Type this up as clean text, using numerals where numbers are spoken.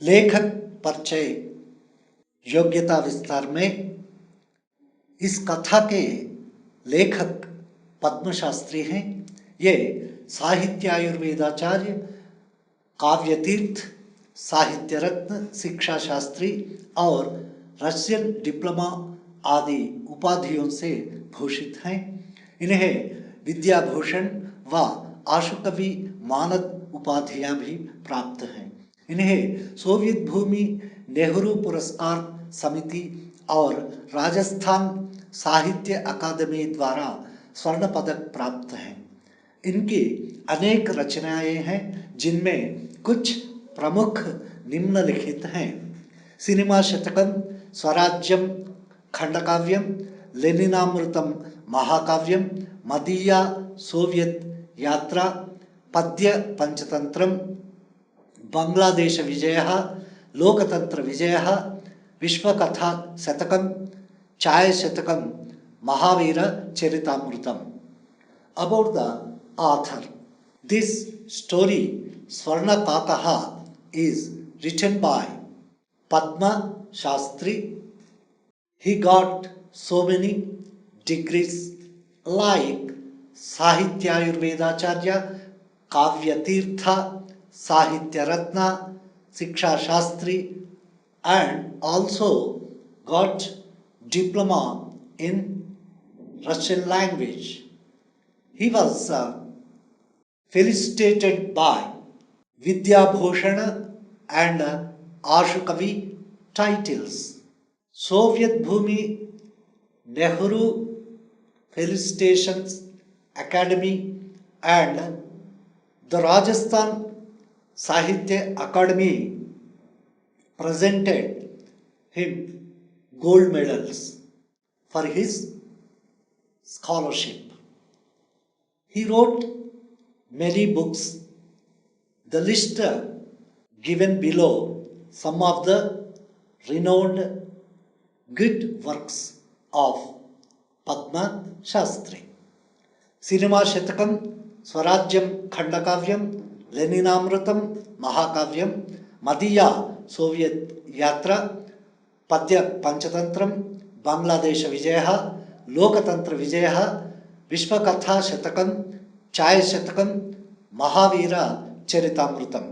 लेखक परिचय योग्यता विस्तार में इस कथा के लेखक पद्म शास्त्री हैं। ये साहित्य आयुर्वेदाचार्य, काव्य तीर्थ, साहित्य रत्न, शिक्षा शास्त्री और रशियन डिप्लोमा आदि उपाधियों से भूषित हैं। इन्हें विद्याभूषण व आशुकवि मानद उपाधियां भी प्राप्त हैं। इन्हें सोवियत भूमि नेहरू पुरस्कार समिति और राजस्थान साहित्य अकादमी द्वारा स्वर्ण पदक प्राप्त है। इनकी अनेक रचनाएं हैं, जिनमें कुछ प्रमुख निम्नलिखित हैं: सिनेमा शतकम, स्वराज्यम खंडकाव्यम, लेनिनामृतम महाकाव्यम, मदीया सोवियत यात्रा, पद्य पंचतंत्रम, बांग्लादेश विजयः, लोकतंत्र विजयः, विश्वकथा शतकम, चाय Shatakam, Mahavir Charitamritam. About the author, this story Swarnakakaha is written by Padma Shastri. He got so many degrees like Sahitya Ayurvedacharya, Kavya Tirtha, Sahitya Ratna, Shiksha Shastri, and also got diploma in Russian language. He was felicitated by Vidya Bhushana and Ashukavi titles. Soviet Bhumi Nehru Felicitations Academy and the Rajasthan Sahitya Academy presented him gold medals for his scholarship. He wrote many books. The list given below some of the renowned good works of Padma Shastri. Cinema Shatakam, Swarajyam Khandakavyam, Leninamrutam Mahakavyam, Madiya Soviet Yatra, Padya Panchatantram, Bangladesh Vijayah, Lokatantra Vijayah, विश्वकथा Shatakam, चाय शतकम, महावीर चरितामृतम.